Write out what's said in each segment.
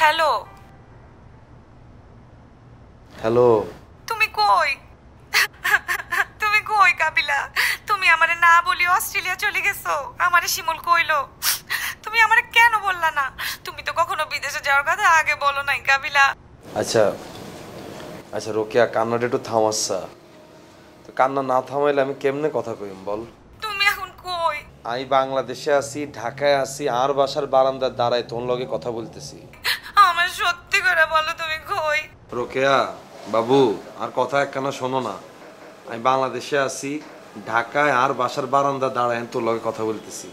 Hello hello তুমি কই? তুমি কই কাবিলা? তুমি আমারে না বলি অস্ট্রেলিয়া চলে গেছো? আমারে শিমুল কইলো। তুমি আমারে কেন বললা না? তুমি তো কখনো বিদেশে যাওয়ার কথা আগে বলো নাই কাবিলা। আচ্ছা আচ্ছা রোকেয়া, কান্নাটা একটু থামাচ্ছা। তো কান্না না থামাইলে আমি কেমনে কথা কইম বল? তুমি এখন কই? আমি বাংলাদেশে আছি, ঢাকায় আছি, আর বাসার বারান্দার দাঁড়ায় তোর লগে কথা বলতেছি। আমার সত্যি করে বলো তুমি কই? রোকেয়া বাবু, আর কথা একখানা শোনো না। আমি বাংলাদেশে আছি, ঢাকায় আর বাসার বারান্দা দাঁড়ায় তোর লগে কথা বলতেছি।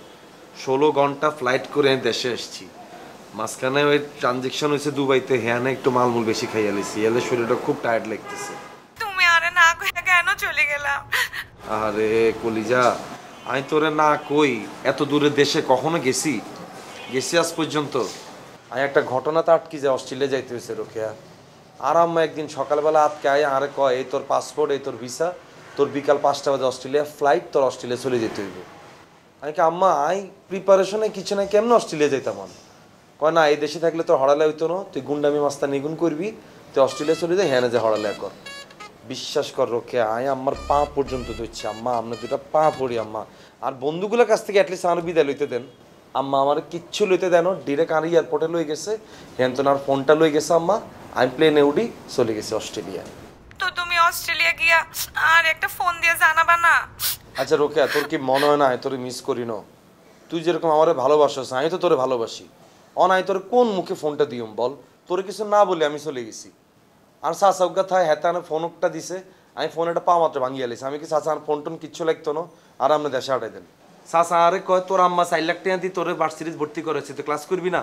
16 ঘন্টা ফ্লাইট করে আমি দেশে আসছি। মাঝখানে ওই ট্রানজেকশন হয়েছে দুবাইতে, হ্যাঁ না একটু মালমূল বেশি খাইয়া লিছি, এলে শরীরটা খুব টায়ার্ড লাগতেছে। তুমি আরে না কইয়া কেন চলে গেলাম? আরে কলিজা, আমি তোরে না কই এত দূরে দেশে কখনো গেছি? গেছি আজ পর্যন্ত? আমি একটা ঘটনাতে আটকি যায় অস্ট্রেলিয়া যাইতে হয়েছে রোকেয়া। আর আম্মা একদিন সকালবেলা আটকে আয় আরে কয়, এই তোর পাসপোর্ট, এই তোর ভিসা, তোর বিকাল 5টা বাজে অস্ট্রেলিয়া ফ্লাইট, তোর অস্ট্রেলিয়া চলে যেতে হইব। আমি কি আম্মা আই প্রিপারেশনে কিছু না, কেমন অস্ট্রেলিয়া যাইতাম? কয় না, এই দেশে থাকলে তোর হড়ালে হইতো না, তুই গুন্ডামি মাস্তা নিগুন করবি, তুই অস্ট্রেলিয়া চলে যাই, হ্যাঁ না যে হড়ালে কর। বিশ্বাস কর রোকে, আয় আম্মার পা পর্যন্ত ধরছি, আম্মা আমরা দুটা পা পড়ি আম্মা। আর বন্ধুগুলোর কাছ থেকে অ্যাটলিস্ট আমার বিদায় লইতে দেন আম্মা, আমার কিচ্ছু লইতে দেন। ডিরেক্ট আর এয়ারপোর্টে লই গেছে, হ্যাঁ তো আর ফোনটা লই গেছে আম্মা। আমি প্লেনে উঠি চলে গেছি অস্ট্রেলিয়া। তো তুমি অস্ট্রেলিয়া গিয়া আর একটা ফোন দিয়ে জানাবা না? আচ্ছা রোকে, তোর কি মনে হয় না তোরে মিস করি না? তুই যেরকম আমারে ভালোবাসিস, আমি তো তোরে ভালোবাসি। অনাই তোর কোন মুখে ফোনটা দিম বল? তোরে কিছু না বলে আমি চলে গেছি। আর চাচা উগা থায় হেতানে ফোনটা দিছে, আমি ফোন একটা পা মাত্র ভাঙিয়ে আলিস। আমি কি চাচা আর ফোন টোন কিচ্ছু লাগতো না, আর আপনি দেশে আটাই দেন। চাচা আরে কয়, তোর আম্মা 4 লাখ টাকা দিয়ে তোরে ভার্সিটিতে ভর্তি করেছে, তুই ক্লাস করবি না?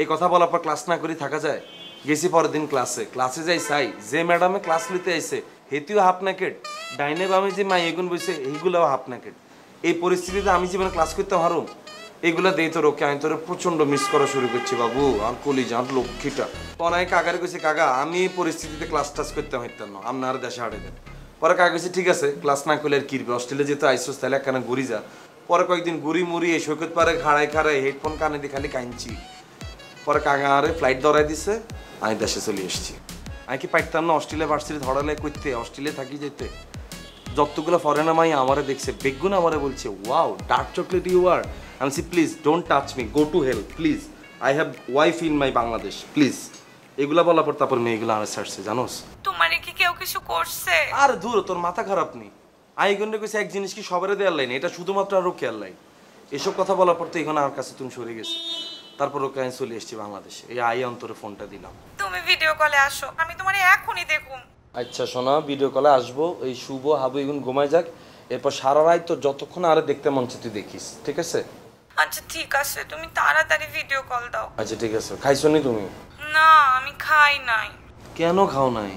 এই কথা বলার পর ক্লাস না করি থাকা যায়? গেছি পরের দিন ক্লাসে যাই চাই, যে ম্যাডামে ক্লাস নিতে আইছে হেতিও হাফ নেকেড, ডাইনে বামে যে মাই এগুন বইছে এইগুলাও হাফ নেকেড। এই পরিস্থিতিতে আমি জীবনে ক্লাস করতে হারুম? এগুলা দেই তো রোকে, আমি তোরে প্রচন্ড মিস করা শুরু করছি বাবু। আর কলিজা আর লক্ষ্মীটা পনায় কাকারে কইছে, কাকা আমি এই পরিস্থিতিতে ক্লাস টাস করতে হইতাম না, আপনার দেশে হাঁটে দেন। পরে কাকা কইছে ঠিক আছে, ক্লাস না করলে আর কিরবে, অস্ট্রেলিয়া যেতে আইসোস তাহলে একখানা ঘুরি যা। পরে কয়েকদিন ঘুরি মুড়ি এই সৈকত পারে খাড়ায় হেডফোন কানে দিয়ে খালি কাঁদছি। পরে কাকা আরে ফ্লাইট ধরাই দিছে, আমি দেশে চলে এসেছি। আমি কি পাইতাম না অস্ট্রেলিয়া ভার্সিটি ধরালে করতে, অস্ট্রেলিয়া থাকি যেতে? যতগুলো ফরেনার মাই আমারে দেখছে, বেগুন আমারে বলছে wow dark chocolate you are. আমি বলছি please don't touch me, go to hell please, I have wife in my Bangladesh please. এগুলা বলার পর তারপর মেয়েগুলো আরে ছাড়ছে জানোস। তোমারে কি কেউ কিছু করছে? আর দূর, তোর মাথা খারাপ নি? আইগন্ডে কইছে এক জিনিস কি সবারে দেয়ার লাইন, এটা শুধুমাত্র আরো খেয়াল লাইন। এসব কথা বলার পর তো এখানে আর কাছে তুমি সরে গেছো। তারপর ওকে আমি চলে এসেছি বাংলাদেশে, এই আই অন্তরে ফোনটা দিলাম। তুমি ভিডিও কলে আসো, আমি তোমারে এখনই দেখুম। আচ্ছা শোনা, ভিডিও কলে আসবো, এই শুভ হাবু এগুন ঘুমায় যাক, এরপর সারা রাত তো যতক্ষণ আরে দেখতে মন চায় তুই দেখিস, ঠিক আছে? আচ্ছা ঠিক আছে, তুমি তাড়াতাড়ি ভিডিও কল দাও। আচ্ছা ঠিক আছে। খাইছো নি তুমি? না আমি খাই নাই। কেন খাও নাই?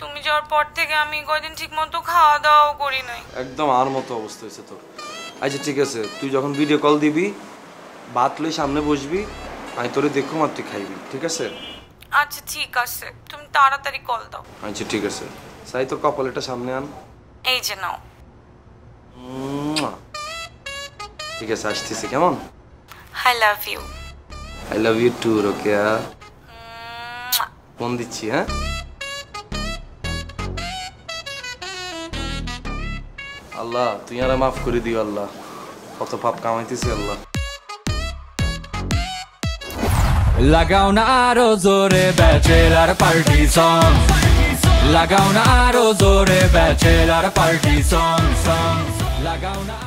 তুমি যাওয়ার পর থেকে আমি কয়দিন ঠিক মতো খাওয়া দাওয়াও করি নাই। একদম আর মতো অবস্থা হয়েছে তোর। আচ্ছা ঠিক আছে, তুই যখন ভিডিও কল দিবি ভাত লই সামনে বসবি, আমি তোরে দেখুম আর তুই খাইবি, ঠিক আছে? আচ্ছা ঠিক আছে, তুমি তাড়াতাড়ি কল দাও। আচ্ছা ঠিক আছে। সাই তোর কপালটা সামনে আন। এই যে নাও। ঠিক আছে আসতেছি, কেমন? I love you. I love you too Rokeya. Phone দিচ্ছি, হ্যাঁ? আল্লাহ তুই আর মাফ করে দিও আল্লাহ, কত পাপ কামাইতেছি আল্লাহ। লাগাও না আরো জোরে ব্যাচেলার পার্টি সং, লাগাও না আরো জোরে ব্যাচেলার পার্টি সং, লাগাও না।